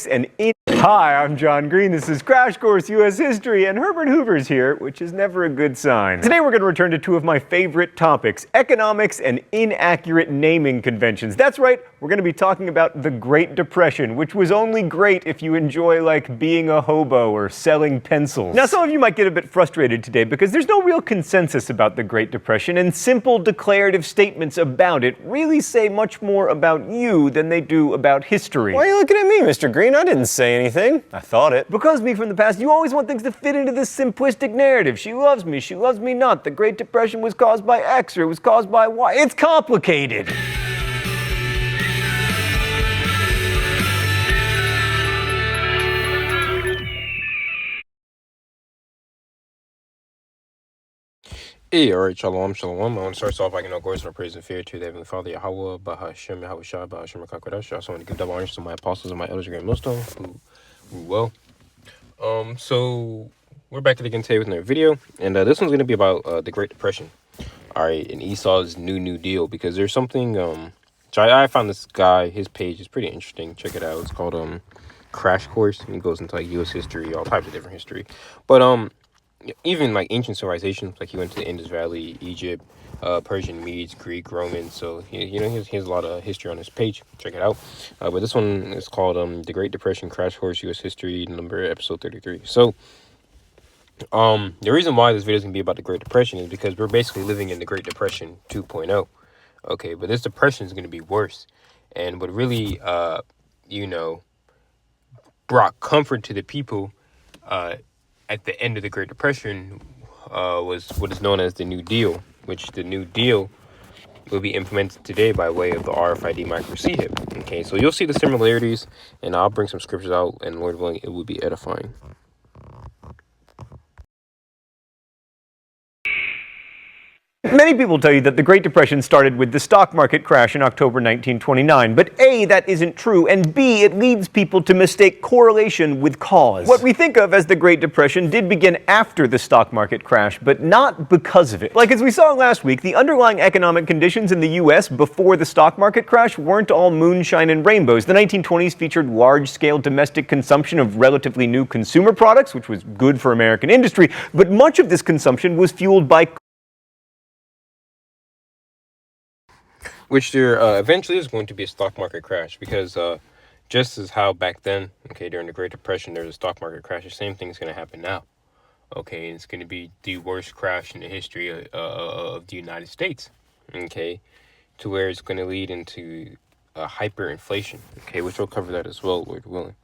and in. Hi, I'm John Green. This is Crash Course U.S. History, and Herbert Hoover's here, which is never a good sign. Today we're going to return to two of my favorite topics, economics and inaccurate naming conventions. That's right, we're going to be talking about the Great Depression, which was only great if you enjoy, like, being a hobo or selling pencils. Now, some of you might get a bit frustrated today because there's no real consensus about the Great Depression, and simple declarative statements about it really say much more about you than they do about history. Why are you looking at me, Mr. Green? I didn't say anything. I thought it. Because me from the past, you always want things to fit into this simplistic narrative. She loves me not. The Great Depression was caused by X, or it was caused by Y. It's complicated. Hey, alright, shalom. I want to start off by giving all glory and praise and fear to the Heavenly Father, Yahawah, Bahasham, Yahawashi, Bahasham, Qadash. I also want to give double honors to my apostles and my elders, great millstone, so we're back again today with another video, and this one's going to be about the Great Depression, alright, and Esau's New Deal, because there's something, so I found this guy, his page is pretty interesting, check it out, it's called, Crash Course, and he goes into, like, U.S. history, all types of different history, but, even like ancient civilizations, like he went to the Indus Valley, Egypt, Persian, Medes, Greek, Romans. So he has a lot of history on his page. Check it out. But this one is called "The Great Depression: Crash Course U.S. History," episode 33. So the reason why this video is gonna be about the Great Depression is because we're basically living in the Great Depression 2.0. Okay, but this depression is gonna be worse, and what really brought comfort to the people at the end of the Great Depression was what is known as the New Deal, which the New Deal will be implemented today by way of the RFID micro chip. Okay, so you'll see the similarities, and I'll bring some scriptures out, and Lord willing, it will be edifying. Many people tell you that the Great Depression started with the stock market crash in October 1929, but A, that isn't true, and B, it leads people to mistake correlation with cause. What we think of as the Great Depression did begin after the stock market crash, but not because of it. Like as we saw last week, the underlying economic conditions in the US before the stock market crash weren't all moonshine and rainbows. The 1920s featured large-scale domestic consumption of relatively new consumer products, which was good for American industry, but much of this consumption was fueled by which there eventually is going to be a stock market crash, because just as how back then, okay, during the Great Depression, there was a stock market crash, the same thing is going to happen now. Okay, it's going to be the worst crash in the history of the United States, okay, to where it's going to lead into hyperinflation, okay, which we'll cover that as well, Lord willing.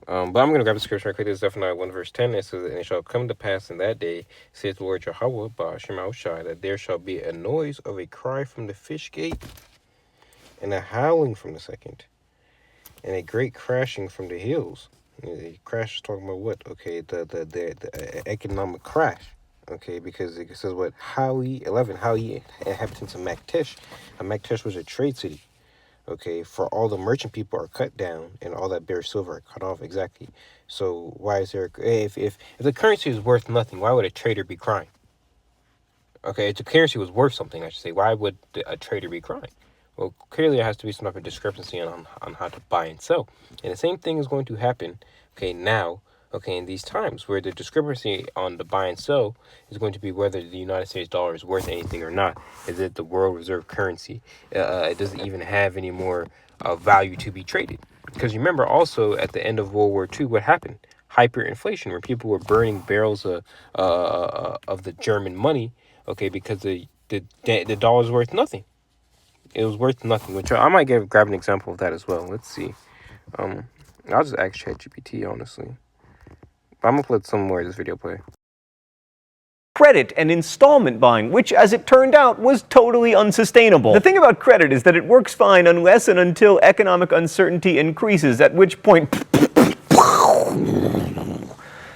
But I'm going to grab the scripture right quick. This is Zephaniah 1 verse 10. It says, "And it shall come to pass in that day, saith the Lord Yahawah, Bahasham, that there shall be a noise of a cry from the fish gate, and a howling from the second, and a great crashing from the hills." The crash is talking about what? Okay, the economic crash. Okay, because it says what? Howie 11, Howie inhabitants of Maktesh. Maktesh was a trade city. Okay, for all the merchant people are cut down, and all that bear silver are cut off. Exactly. So why is there? If the currency is worth nothing, why would a trader be crying? Okay, if the currency was worth something, I should say, why would a trader be crying? Well, clearly there has to be some type of discrepancy on how to buy and sell, and the same thing is going to happen. Okay, now. Okay, in these times where the discrepancy on the buy and sell is going to be whether the United States dollar is worth anything or not. Is it the world reserve currency? It doesn't even have any more value to be traded. Because remember also at the end of World War II, what happened? Hyperinflation, where people were burning barrels of the German money, okay, because the dollar is worth nothing. It was worth nothing, which I might grab an example of that as well. Let's see. I'll just ask ChatGPT, honestly. I'm going to let some more of this video play. Credit and installment buying, which, as it turned out, was totally unsustainable. The thing about credit is that it works fine unless and until economic uncertainty increases, at which point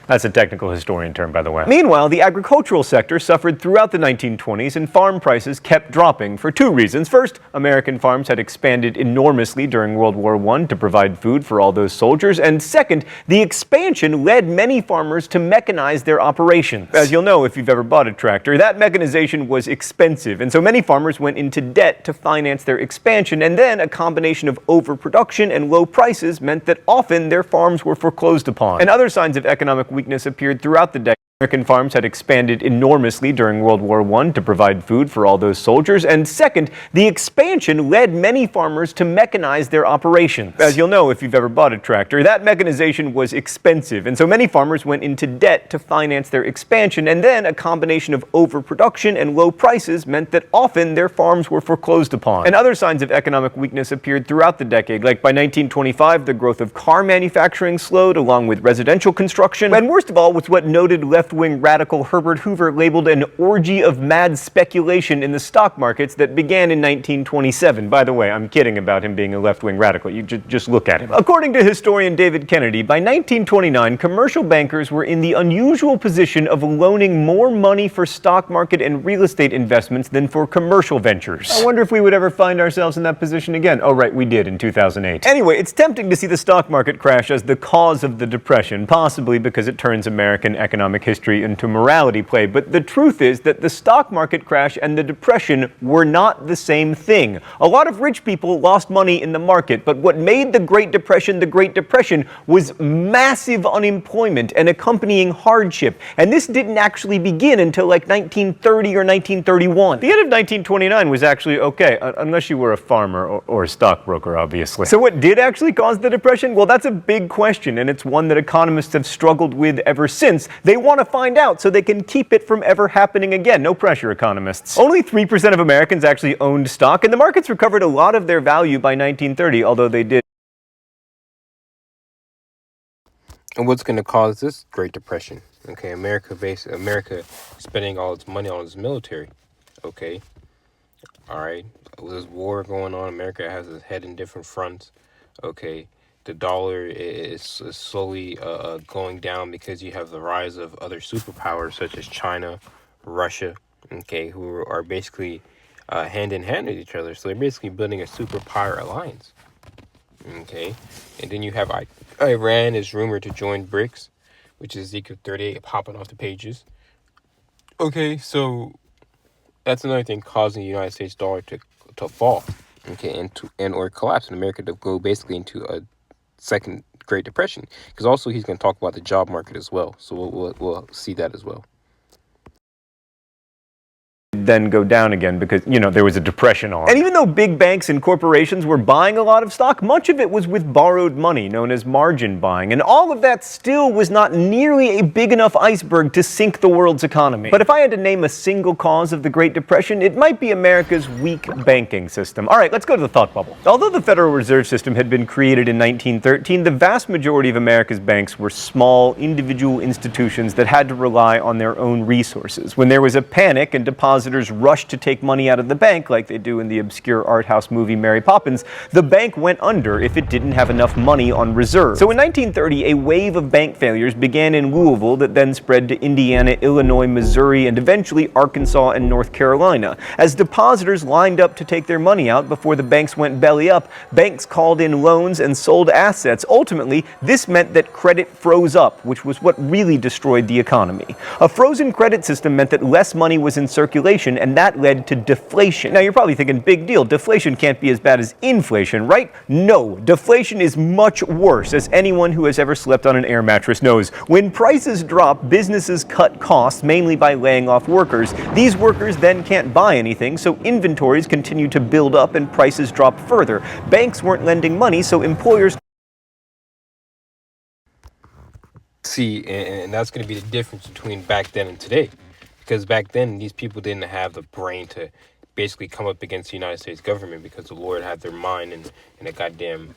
That's a technical historian term, by the way. Meanwhile, the agricultural sector suffered throughout the 1920s, and farm prices kept dropping for two reasons. First, American farms had expanded enormously during World War I to provide food for all those soldiers, and second, the expansion led many farmers to mechanize their operations. As you'll know if you've ever bought a tractor, that mechanization was expensive, and so many farmers went into debt to finance their expansion, and then a combination of overproduction and low prices meant that often their farms were foreclosed upon. And other signs of economic weakness appeared throughout the decade. American farms had expanded enormously during World War I to provide food for all those soldiers, and second, the expansion led many farmers to mechanize their operations. As you'll know if you've ever bought a tractor, that mechanization was expensive, and so many farmers went into debt to finance their expansion, and then a combination of overproduction and low prices meant that often their farms were foreclosed upon. And other signs of economic weakness appeared throughout the decade, like by 1925, the growth of car manufacturing slowed, along with residential construction, and worst of all was what noted left-wing radical Herbert Hoover labeled an orgy of mad speculation in the stock markets that began in 1927. By the way, I'm kidding about him being a left-wing radical. You just look at him. According to historian David Kennedy, by 1929, commercial bankers were in the unusual position of loaning more money for stock market and real estate investments than for commercial ventures. I wonder if we would ever find ourselves in that position again. Oh, right, we did in 2008. Anyway, it's tempting to see the stock market crash as the cause of the Depression, possibly because it turns American economic history into morality play, but the truth is that the stock market crash and the Depression were not the same thing. A lot of rich people lost money in the market, but what made the Great Depression was massive unemployment and accompanying hardship, and this didn't actually begin until like 1930 or 1931. The end of 1929 was actually okay, unless you were a farmer or a stockbroker, obviously. So what did actually cause the Depression? Well, that's a big question, and it's one that economists have struggled with ever since. They want to find out so they can keep it from ever happening again. No pressure, economists. Only 3% of Americans actually owned stock, and the markets recovered a lot of their value by 1930, although they did. And what's going to cause this Great Depression? Okay, America spending all its money on its military. Okay, all right. There's war going on. America has its head in different fronts. Okay, the dollar is slowly going down because you have the rise of other superpowers such as China, Russia, okay, who are basically hand in hand with each other. So they're basically building a superpower alliance. Okay, and then you have Iran is rumored to join BRICS, which is Ezekiel 38 popping off the pages. Okay, so that's another thing causing the United States dollar to fall, okay, and or collapse, in America to go basically into a second Great Depression. Because also he's going to talk about the job market as well, so we'll see that as well. Then go down again because, there was a depression on. And even though big banks and corporations were buying a lot of stock, much of it was with borrowed money, known as margin buying. And all of that still was not nearly a big enough iceberg to sink the world's economy. But if I had to name a single cause of the Great Depression, it might be America's weak banking system. All right, let's go to the thought bubble. Although the Federal Reserve System had been created in 1913, the vast majority of America's banks were small, individual institutions that had to rely on their own resources. When there was a panic and depositors rushed to take money out of the bank, like they do in the obscure art house movie Mary Poppins, the bank went under if it didn't have enough money on reserve. So in 1930, a wave of bank failures began in Louisville that then spread to Indiana, Illinois, Missouri, and eventually Arkansas and North Carolina. As depositors lined up to take their money out before the banks went belly up, banks called in loans and sold assets. Ultimately, this meant that credit froze up, which was what really destroyed the economy. A frozen credit system meant that less money was in circulation, and that led to deflation. Now you're probably thinking, big deal, deflation can't be as bad as inflation, right? No, deflation is much worse, as anyone who has ever slept on an air mattress knows. When prices drop, businesses cut costs, mainly by laying off workers. These workers then can't buy anything, so inventories continue to build up and prices drop further. Banks weren't lending money, so employers... See, and that's going to be the difference between back then and today. Because back then, these people didn't have the brain to basically come up against the United States government because the Lord had their mind in a goddamn,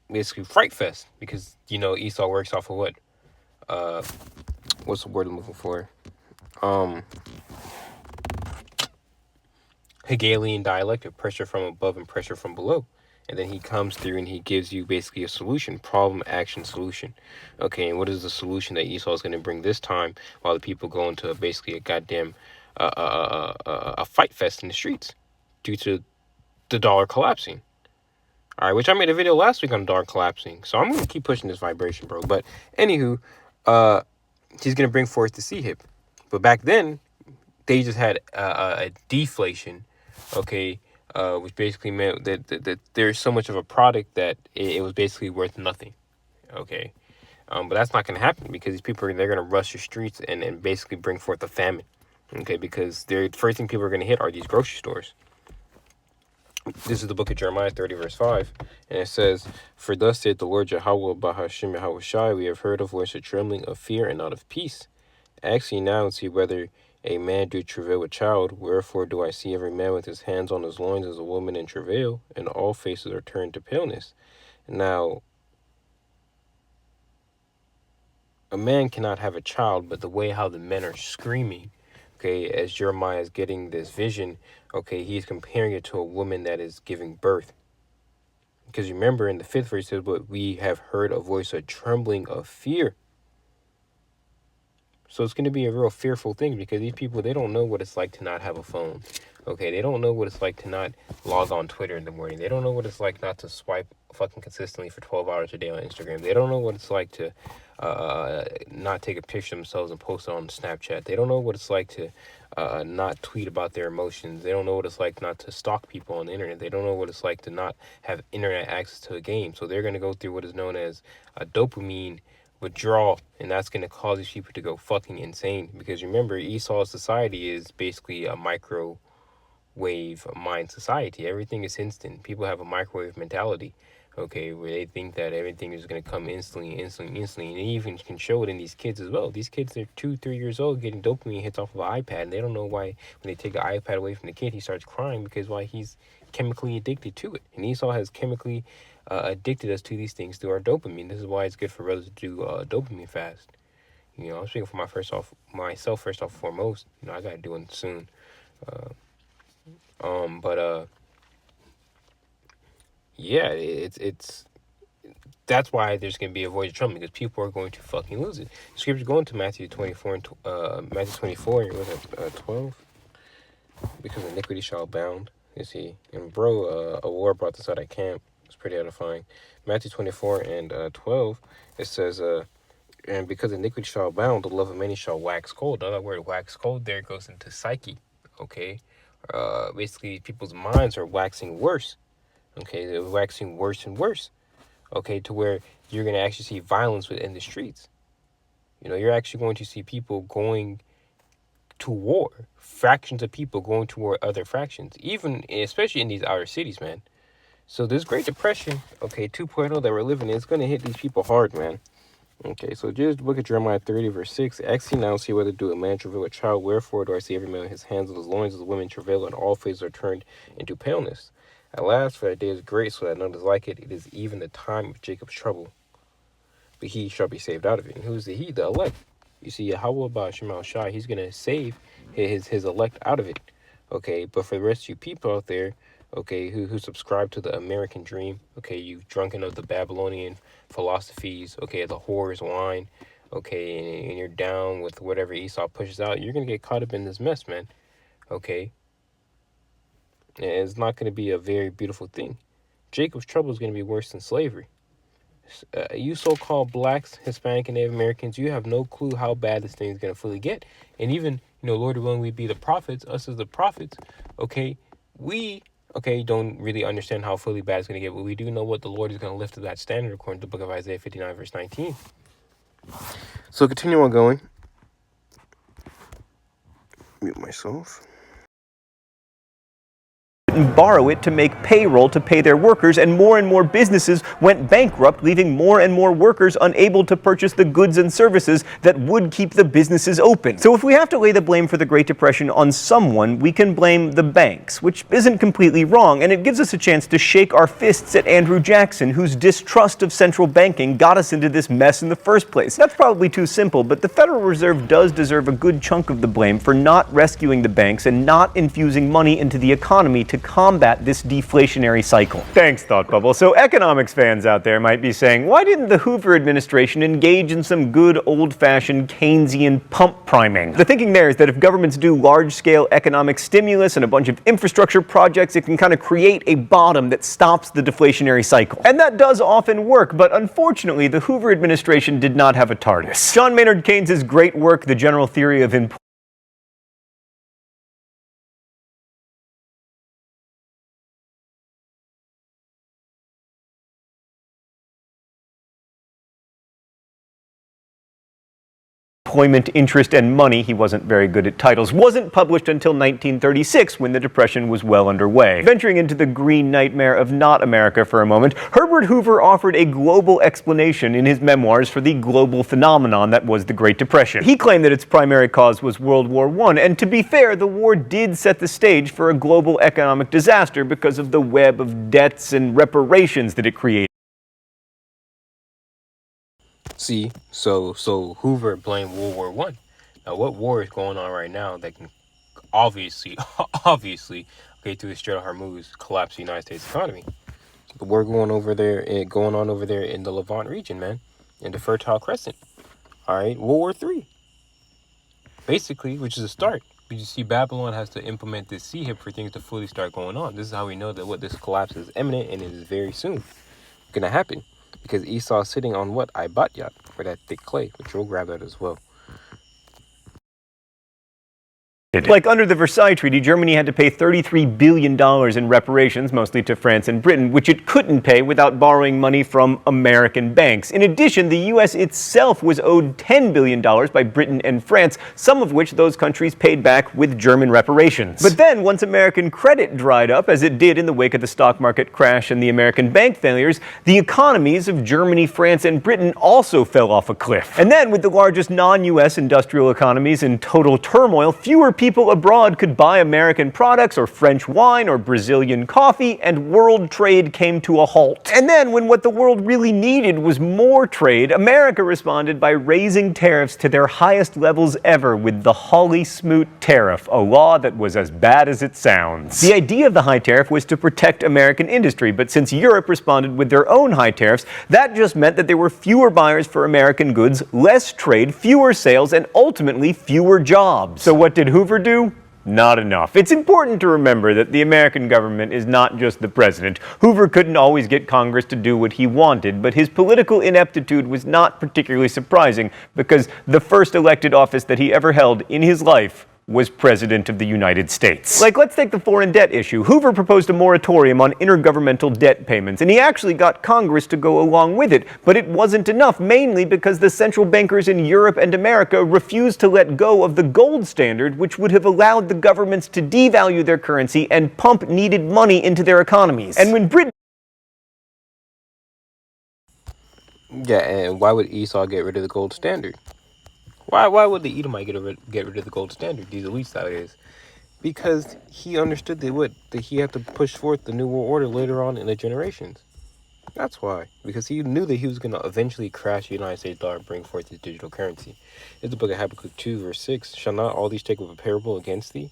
basically fright fest. Because, Esau works off of what? What's the word I'm looking for? Hegelian dialect of pressure from above and pressure from below. And then he comes through and he gives you basically a solution, problem, action, solution. Okay, and what is the solution that Esau is going to bring this time while the people go into basically a goddamn a fight fest in the streets due to the dollar collapsing? All right, which I made a video last week on the dollar collapsing. So I'm going to keep pushing this vibration, bro. But anywho, he's going to bring forth the C-hip. But back then, they just had a deflation, okay, which basically meant that there's so much of a product that it was basically worth nothing, okay? But that's not going to happen because these people, they're going to rush the streets and basically bring forth a famine, okay? Because the first thing people are going to hit are these grocery stores. This is the book of Jeremiah 30, verse 5, and it says, "For thus saith the Lord Yahawah, Bahasham, Yahawashi, we have heard a voice of trembling, of fear, and not of peace. Ask ye now and see whether a man do travail with child. Wherefore do I see every man with his hands on his loins as a woman in travail, and all faces are turned to paleness." Now, a man cannot have a child, but the way how the men are screaming, okay, as Jeremiah is getting this vision, okay, he's comparing it to a woman that is giving birth. Because remember in the 5th verse, it says, "But we have heard a voice of trembling, of fear." So it's going to be a real fearful thing because these people, they don't know what it's like to not have a phone. Okay, they don't know what it's like to not log on Twitter in the morning. They don't know what it's like not to swipe fucking consistently for 12 hours a day on Instagram. They don't know what it's like to not take a picture of themselves and post it on Snapchat. They don't know what it's like to not tweet about their emotions. They don't know what it's like not to stalk people on the internet. They don't know what it's like to not have internet access to a game. So they're going to go through what is known as a dopamine withdrawal, and that's going to cause these people to go fucking insane. Because remember, Esau's society is basically a microwave mind society. Everything is instant. People have a microwave mentality, okay, where they think that everything is going to come instantly, and they even can show it in these kids as well. These kids, they're 2-3 years old getting dopamine hits off of an iPad, and they don't know why when they take the iPad away from the kid, he starts crying, because why, he's chemically addicted to it. And Esau has chemically addicted us to these things through our dopamine. This is why it's good for brothers to do dopamine fast. You know, I'm speaking for myself first off foremost. You know, I gotta do it soon. Yeah, it's that's why there's gonna be a voice of Trump, because people are going to fucking lose it. The scripture going to Matthew 24 and Matthew 24 and was it 12? Because iniquity shall abound. You see, and bro, a war brought this out at camp. It's pretty edifying. Matthew 24 and 12, it says, "And because iniquity shall abound, the love of many shall wax cold." Another word, wax cold, there goes into psyche. Okay, basically people's minds are waxing worse. Okay, they're waxing worse and worse. Okay, to where you're gonna actually see violence within the streets. You know, you're actually going to see people going to war. Fractions of people going to war other fractions, even especially in these outer cities, man. So this Great Depression, okay, 2.0 that we're living in, it's going to hit these people hard, man. Okay, so just look at Jeremiah 30, verse 6. "Ask ye now and see whether do a man travail with child. Wherefore do I see every man with his hands on his loins as a woman travail, and all faces are turned into paleness. At last, for that day is great, so that none is like it. It is even the time of Jacob's trouble. But he shall be saved out of it." And who's the he? The elect. You see, Yahawah, Bahasham, Rawchaa, he's going to save his elect out of it. Okay, but for the rest of you people out there, okay, who subscribe to the American dream, okay, you've drunken of the Babylonian philosophies, okay, the whore's wine, okay, and you're down with whatever Esau pushes out, you're going to get caught up in this mess, man, okay? And it's not going to be a very beautiful thing. Jacob's trouble is going to be worse than slavery. You so-called blacks, Hispanic, and Native Americans, you have no clue how bad this thing is going to fully get. And even, you know, Lord willing, we be the prophets, us as the prophets, okay, we, okay, don't really understand how fully bad it's going to get, but we do know what the Lord is going to lift to that standard according to the book of Isaiah 59, verse 19. So continue on going. Mute myself. And borrow it to make payroll to pay their workers, and more businesses went bankrupt, leaving more and more workers unable to purchase the goods and services that would keep the businesses open. So if we have to lay the blame for the Great Depression on someone, we can blame the banks, which isn't completely wrong, and it gives us a chance to shake our fists at Andrew Jackson, whose distrust of central banking got us into this mess in the first place. That's probably too simple, but the Federal Reserve does deserve a good chunk of the blame for not rescuing the banks and not infusing money into the economy to combat this deflationary cycle. Thanks, Thought Bubble. So economics fans out there might be saying, why didn't the Hoover administration engage in some good old-fashioned Keynesian pump priming? The thinking there is that if governments do large-scale economic stimulus and a bunch of infrastructure projects, it can kind of create a bottom that stops the deflationary cycle. And that does often work, but unfortunately, the Hoover administration did not have a TARDIS. John Maynard Keynes' great work, The General Theory of Employment, Interest, and Money, he wasn't very good at titles, wasn't published until 1936 when the Depression was well underway. Venturing into the green nightmare of not America for a moment, Herbert Hoover offered a global explanation in his memoirs for the global phenomenon that was the Great Depression. He claimed that its primary cause was World War I, and to be fair, the war did set the stage for a global economic disaster because of the web of debts and reparations that it created. See, so Hoover blamed World War One. Now, what war is going on right now that can obviously, okay, through the Strait of Hormuz, collapse the United States economy? The war going on over there in the Levant region, man, in the Fertile Crescent. All right, World War III, basically, which is a start. But you see, Babylon has to implement this CHIP for things to fully start going on. This is how we know that this collapse is imminent and it is very soon gonna happen. Because Esau is sitting on what? Ibatyat, or that thick clay, which we'll grab that as well. Like under the Versailles Treaty, Germany had to pay $33 billion in reparations, mostly to France and Britain, which it couldn't pay without borrowing money from American banks. In addition, the U.S. itself was owed $10 billion by Britain and France, some of which those countries paid back with German reparations. But then, once American credit dried up, as it did in the wake of the stock market crash and the American bank failures, the economies of Germany, France, and Britain also fell off a cliff. And then, with the largest non-U.S. industrial economies in total turmoil, fewer people abroad could buy American products or French wine or Brazilian coffee, and world trade came to a halt. And then, when what the world really needed was more trade, America responded by raising tariffs to their highest levels ever with the Hawley-Smoot tariff, a law that was as bad as it sounds. The idea of the high tariff was to protect American industry, but since Europe responded with their own high tariffs, that just meant that there were fewer buyers for American goods, less trade, fewer sales, and ultimately fewer jobs. So what did Hoover do? Not enough. It's important to remember that the American government is not just the president. Hoover couldn't always get Congress to do what he wanted, but his political ineptitude was not particularly surprising because the first elected office that he ever held in his life was President of the United States. Like, let's take the foreign debt issue. Hoover proposed a moratorium on intergovernmental debt payments, and he actually got Congress to go along with it. But it wasn't enough, mainly because the central bankers in Europe and America refused to let go of the gold standard, which would have allowed the governments to devalue their currency and pump needed money into their economies. And when Britain... Yeah, and why would Esau get rid of the gold standard? Why would the Edomite get rid of the gold standard? These elites, that is, because he understood that he had to push forth the new world order later on in the generations. That's why, because he knew that he was going to eventually crash the United States dollar and bring forth his digital currency. It's the book of Habakkuk 2, verse 6. Shall not all these take up a parable against thee,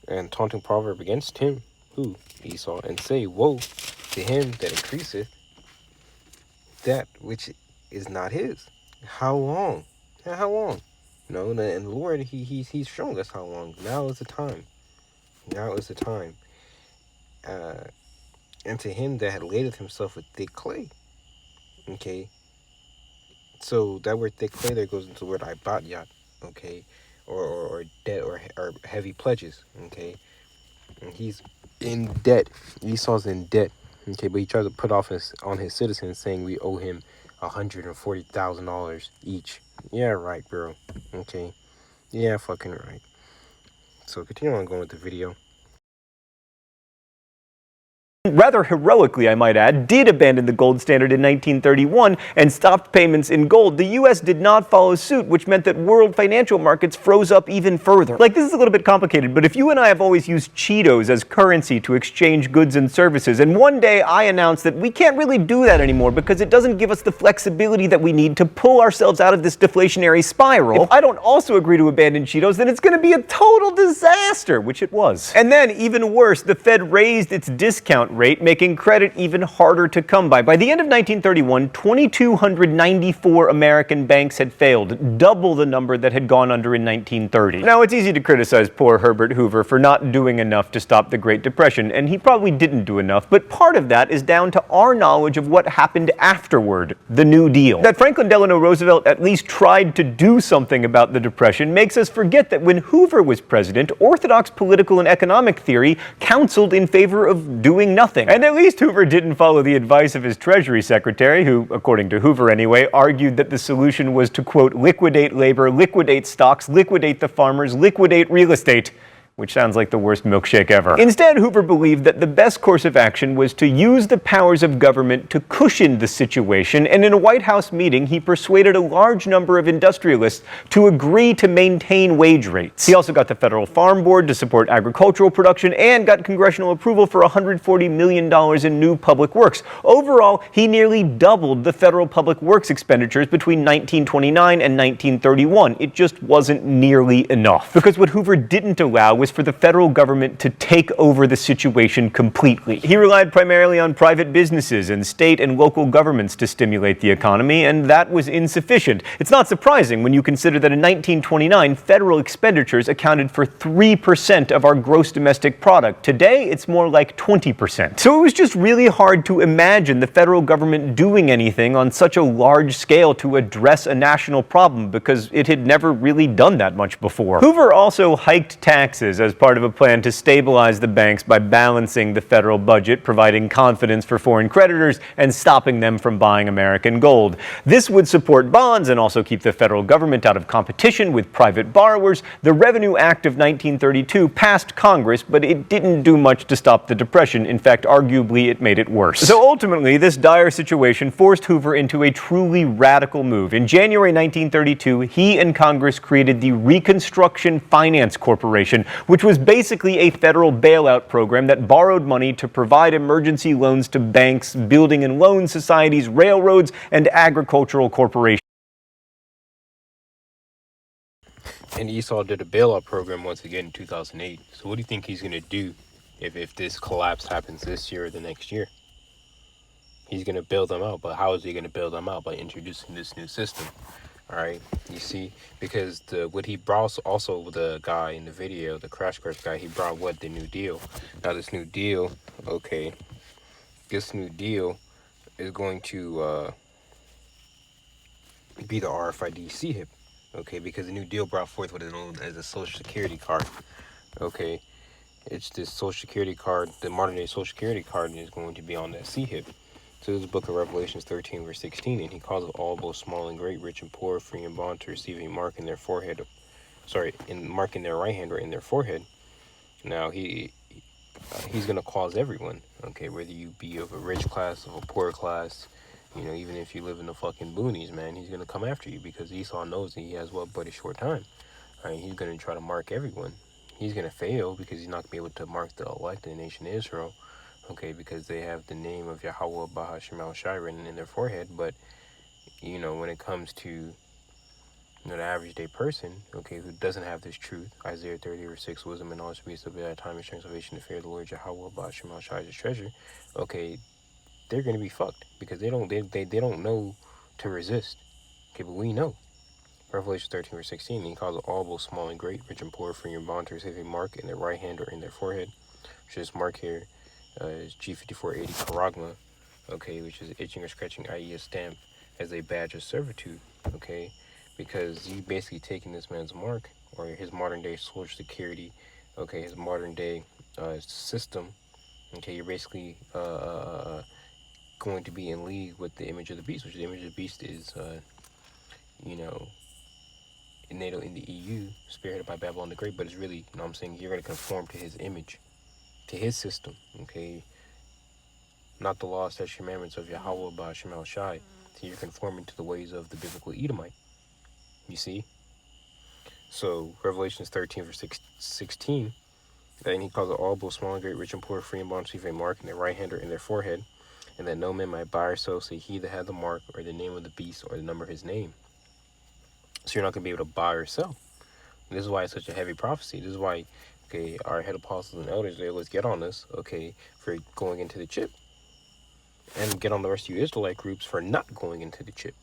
and taunting proverb against him, who? Esau, and say, woe to him that increaseth that which is not his. How long? How long? No, and the Lord, he's showing us how long. Now is the time. Now is the time. And to him that had ladeth himself with thick clay. Okay. So that word thick clay there goes into the word ibatyat. Okay. Or debt or heavy pledges. Okay. And he's in debt. Esau's in debt. Okay, but he tries to put off on his citizens, saying we owe him $140,000 each. Yeah, right, bro. Okay. Yeah, fucking right. So continue on going with the video. rather heroically I might add, did abandon the gold standard in 1931 and stopped payments in gold, the US did not follow suit, which meant that world financial markets froze up even further. Like, this is a little bit complicated, but if you and I have always used Cheetos as currency to exchange goods and services, and one day I announce that we can't really do that anymore because it doesn't give us the flexibility that we need to pull ourselves out of this deflationary spiral, if I don't also agree to abandon Cheetos, then it's going to be a total disaster, which it was. And then, even worse, the Fed raised its discount rate, making credit even harder to come by. By the end of 1931, 2,294 American banks had failed, double the number that had gone under in 1930. Now, it's easy to criticize poor Herbert Hoover for not doing enough to stop the Great Depression, and he probably didn't do enough, but part of that is down to our knowledge of what happened afterward, the New Deal. That Franklin Delano Roosevelt at least tried to do something about the Depression makes us forget that when Hoover was president, orthodox political and economic theory counseled in favor of doing nothing. And at least Hoover didn't follow the advice of his Treasury Secretary, who, according to Hoover anyway, argued that the solution was to, quote, liquidate labor, liquidate stocks, liquidate the farmers, liquidate real estate, which sounds like the worst milkshake ever. Instead, Hoover believed that the best course of action was to use the powers of government to cushion the situation, and in a White House meeting, he persuaded a large number of industrialists to agree to maintain wage rates. He also got the Federal Farm Board to support agricultural production and got congressional approval for $140 million in new public works. Overall, he nearly doubled the federal public works expenditures between 1929 and 1931. It just wasn't nearly enough. Because what Hoover didn't allow was for the federal government to take over the situation completely. He relied primarily on private businesses and state and local governments to stimulate the economy, and that was insufficient. It's not surprising when you consider that in 1929, federal expenditures accounted for 3% of our gross domestic product. Today, it's more like 20%. So it was just really hard to imagine the federal government doing anything on such a large scale to address a national problem because it had never really done that much before. Hoover also hiked taxes as part of a plan to stabilize the banks by balancing the federal budget, providing confidence for foreign creditors, and stopping them from buying American gold. This would support bonds and also keep the federal government out of competition with private borrowers. The Revenue Act of 1932 passed Congress, but it didn't do much to stop the Depression. In fact, arguably, it made it worse. So ultimately, this dire situation forced Hoover into a truly radical move. In January 1932, he and Congress created the Reconstruction Finance Corporation, which was basically a federal bailout program that borrowed money to provide emergency loans to banks, building and loan societies, railroads, and agricultural corporations. And Esau did a bailout program once again in 2008. So what do you think he's going to do if this collapse happens this year or the next year? He's going to bail them out, but how is he going to bail them out? By introducing this new system. All right, you see, because what he brought, also the guy in the video, the crash course guy, he brought what? The New Deal. Now this New Deal, okay, this New Deal is going to be the RFID CHIP, okay, because the New Deal brought forth what is known as a Social Security card, okay. It's this Social Security card, the modern day Social Security card is going to be on that CHIP. So this is the book of Revelations 13, verse 16, and he calls it all, both small and great, rich and poor, free and bond, to receive a mark in their forehead, mark in their right hand or in their forehead. Now, he's going to cause everyone, okay, whether you be of a rich class, of a poor class, you know, even if you live in the fucking boonies, man, he's going to come after you because Esau knows that he has what but a short time. All right, he's going to try to mark everyone. He's going to fail because he's not going to be able to mark the elect in the nation of Israel. Okay, because they have the name of Yahawah, Bahasham written in their forehead, but, you know, when it comes to, you know, the average day person, okay, who doesn't have this truth, Isaiah 30 verse 6, wisdom and knowledge be of that time and strength, salvation, the fear of the Lord, Yahawah, Bahasham is his treasure, okay, they're going to be fucked, because they don't know to resist, okay, but we know. Revelation 13 verse 16, he calls it all, both small and great, rich and poor, free and bond, to receive a mark in their right hand or in their forehead, which is mark here, is G5480 Karagma, okay, which is itching or scratching, i.e. a stamp, as a badge of servitude, okay, because you basically taking this man's mark, or his modern day Social Security, okay, his modern day system, okay, you're basically going to be in league with the image of the beast, which the image of the beast is, you know, NATO in the EU, spearheaded by Babylon the Great, but it's really, you know what I'm saying, you're going to conform to his image, to his system, okay. not the law, statutes, commandments of Yahawah, Bahasham, so you're conforming to the ways of the biblical Edomite. You see? So, Revelations 13, verse 16, then he calls it all, both small and great, rich and poor, free and bond, receive a mark in their right hand or in their forehead, and that no man might buy or sell, say he that had the mark, or the name of the beast, or the number of his name. So you're not going to be able to buy or sell. And this is why it's such a heavy prophecy. This is why, okay, our head apostles and elders, they always get on us, okay, for going into the chip. And get on the rest of you Israelite groups for not going into the chip.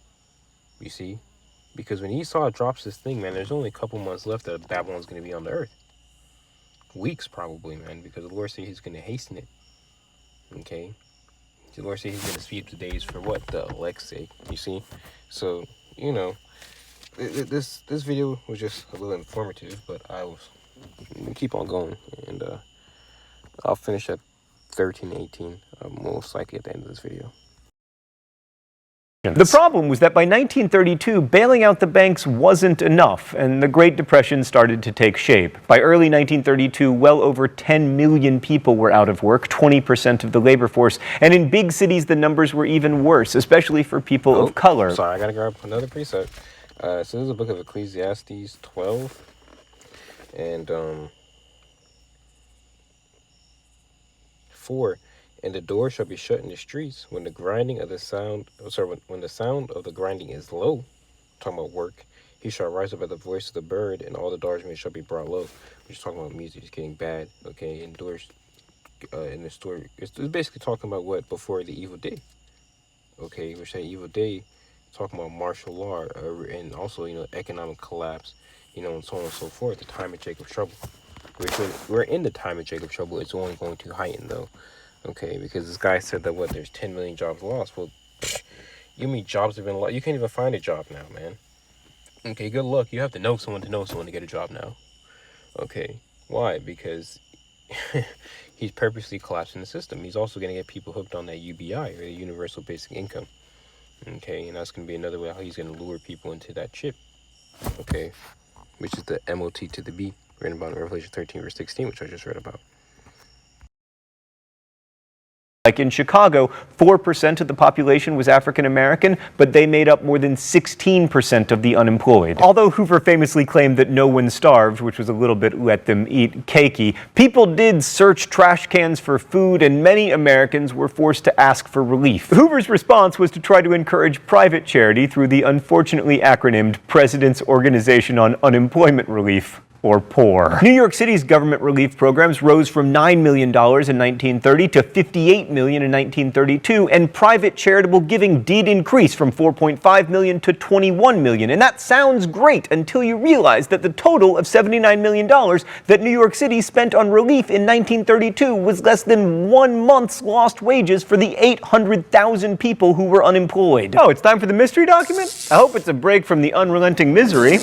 You see? Because when Esau drops this thing, man, there's only a couple months left that Babylon's going to be on the earth. Weeks, probably, man, because the Lord said he's going to hasten it. Okay? The Lord said he's going to speed up the days for what? The elect's sake. You see? So, you know, this video was just a little informative, but I was keep on going, and I'll finish at 13:18 most likely at the end of this video. The problem was that by 1932, bailing out the banks wasn't enough, and the Great Depression started to take shape. By early 1932, well over 10 million people were out of work, 20% of the labor force, and in big cities the numbers were even worse, especially for people of color. Sorry, I gotta grab another preset. So this is a book of Ecclesiastes 12, and 4. And the door shall be shut in the streets when the grinding of the sound, when the sound of the grinding is low, talking about work, he shall rise up at the voice of the bird, and all the doors shall be brought low. We're just talking about music, it's getting bad, okay, and doors, in the story, it's basically talking about what, before the evil day, okay, which that evil day, talking about martial law, and also, you know, economic collapse, you know, and so on and so forth, the time of Jacob's trouble. We're in the time of Jacob's trouble, it's only going to heighten, though. Okay, because this guy said that, what, there's 10 million jobs lost. Well, you mean jobs have been lost? You can't even find a job now, man. Okay, good luck. You have to know someone to get a job now. Okay, why? Because he's purposely collapsing the system. He's also going to get people hooked on that UBI, or the Universal Basic Income. Okay, and that's going to be another way how he's going to lure people into that chip. Okay, which is the MOT to the B, written about in Revelation 13, verse 16, which I just read about. Like in Chicago, 4% of the population was African American, but they made up more than 16% of the unemployed. Although Hoover famously claimed that no one starved, which was a little bit let them eat cakey, people did search trash cans for food, and many Americans were forced to ask for relief. Hoover's response was to try to encourage private charity through the unfortunately acronymed President's Organization on Unemployment Relief, or POOR. New York City's government relief programs rose from $9 million in 1930 to $58 million in 1932, and private charitable giving did increase from $4.5 million to $21 million. And that sounds great until you realize that the total of $79 million that New York City spent on relief in 1932 was less than 1 month's lost wages for the 800,000 people who were unemployed. Oh, it's time for the mystery document? I hope it's a break from the unrelenting misery.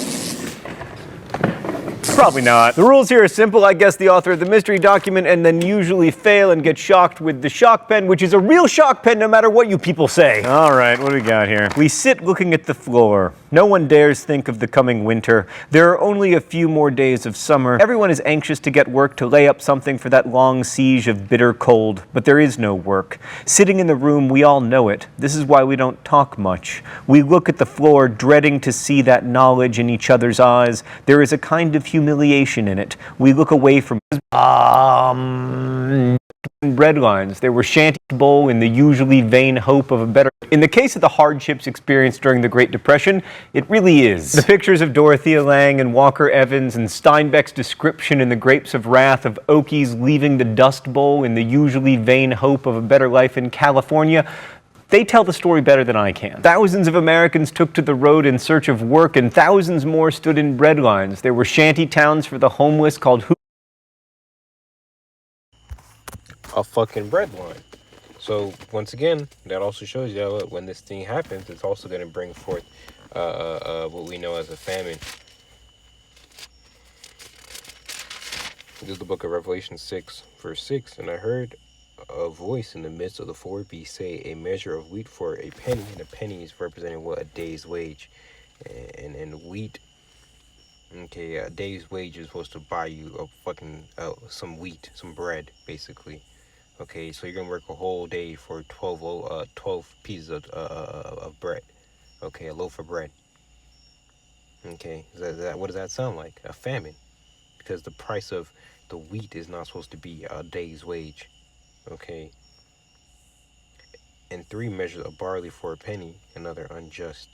Probably not. The rules here are simple. I guess the author of the mystery document and then usually fail and get shocked with the shock pen, which is a real shock pen no matter what you people say. All right, what do we got here? We sit looking at the floor. No one dares think of the coming winter. There are only a few more days of summer. Everyone is anxious to get work, to lay up something for that long siege of bitter cold. But there is no work. Sitting in the room, we all know it. This is why we don't talk much. We look at the floor, dreading to see that knowledge in each other's eyes. There is a kind of humiliation in it. We look away from bread lines. They were shanty bowl in the usually vain hope of a better. In the case of the hardships experienced during the Great Depression, it really is. The pictures of Dorothea Lange and Walker Evans and Steinbeck's description in The Grapes of Wrath of Okies leaving the Dust Bowl in the usually vain hope of a better life in California, they tell the story better than I can. Thousands of Americans took to the road in search of work, and thousands more stood in bread lines. There were shanty towns for the homeless called a fucking bread line. So once again, that also shows you that when this thing happens, it's also going to bring forth what we know as a famine. This is the book of Revelation 6, verse 6. And I heard a voice in the midst of the four beasts say, a measure of wheat for a penny, and a penny is representing what? A day's wage. And wheat, okay, a day's wage is supposed to buy you a fucking some wheat, some bread, basically. Okay, so you're gonna work a whole day for 12 pieces of bread. Okay, a loaf of bread. Okay, what does that sound like? A famine, because the price of the wheat is not supposed to be a day's wage. Okay, and 3 measures of barley for a penny, another unjust,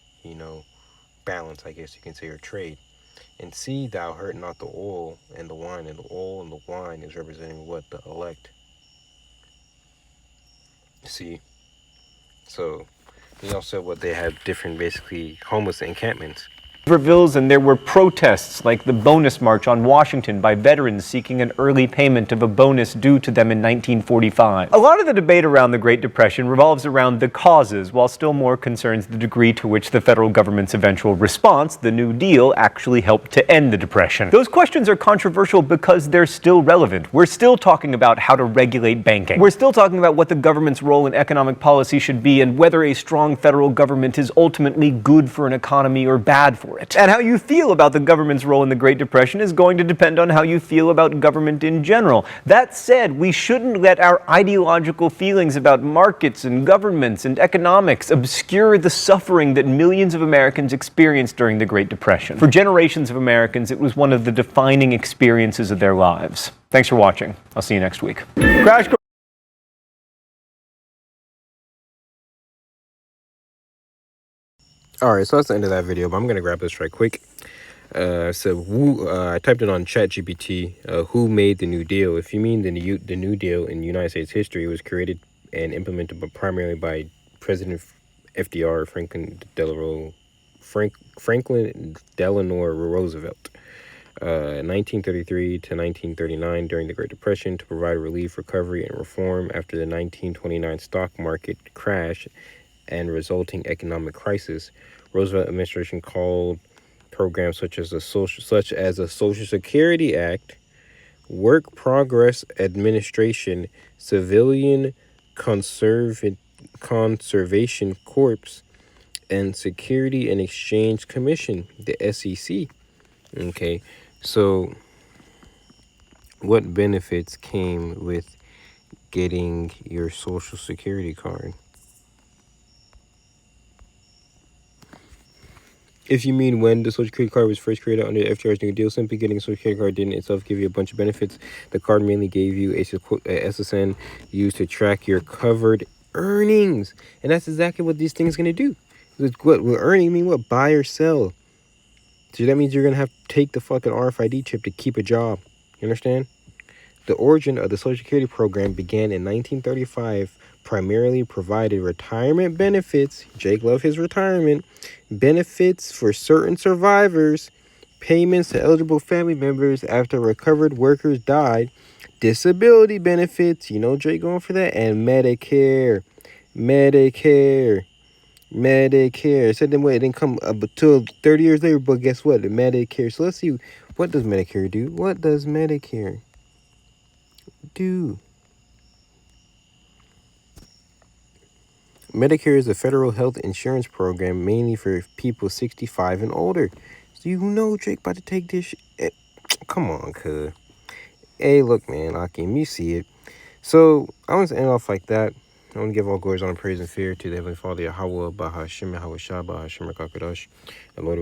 balance, I guess you can say, or trade. And see thou hurt not the oil and the wine, and the oil and the wine is representing what? The elect. See, so he also what they have different, basically, homeless encampments. And there were protests like the bonus march on Washington by veterans seeking an early payment of a bonus due to them in 1945. A lot of the debate around the Great Depression revolves around the causes, while still more concerns the degree to which the federal government's eventual response, the New Deal, actually helped to end the Depression. Those questions are controversial because they're still relevant. We're still talking about how to regulate banking. We're still talking about what the government's role in economic policy should be and whether a strong federal government is ultimately good for an economy or bad for it. And how you feel about the government's role in the Great Depression is going to depend on how you feel about government in general. That said, we shouldn't let our ideological feelings about markets and governments and economics obscure the suffering that millions of Americans experienced during the Great Depression. For generations of Americans, it was one of the defining experiences of their lives. Thanks for watching. I'll see you next week. Crash course. All right, so that's the end of that video, but I'm gonna grab this right quick. I typed it on ChatGPT. Who made the New Deal? If you mean the New Deal in United States history, it was created and implemented, but primarily by President FDR, Franklin Delano Roosevelt, 1933 to 1939, during the Great Depression, to provide relief, recovery, and reform after the 1929 stock market crash and resulting economic crisis. Roosevelt administration called programs such as the Social Security Act, Work Progress Administration, Civilian Conservation Corps, and Security and Exchange Commission, the SEC. Okay, so what benefits came with getting your Social Security card? If you mean when the Social Security card was first created under FDR's New Deal, simply getting a Social Security card didn't itself give you a bunch of benefits. The card mainly gave you a SSN used to track your covered earnings. And that's exactly what these things are going to do. What earning mean? What? Buy or sell. So that means you're going to have to take the fucking RFID chip to keep a job. You understand? The origin of the Social Security program began in 1935, primarily provided retirement benefits. Jake loved his retirement. Benefits for certain survivors, payments to eligible family members after recovered workers died, disability benefits, Jake going for that, and Medicare. It said then wait, it didn't come up until 30 years later, but guess what? The Medicare. So let's see, what does Medicare do? What does Medicare do? Medicare is a federal health insurance program mainly for people 65 and older. So Jake about to take this come on, cuz. Hey, look, man, Akim, you see it. So I want to end off like that. I want to give all glories, honor, praise, and fear to the Heavenly Father, Yahawah, Bahasham, Yahawashi, Bahasham, Qadash, the Lord of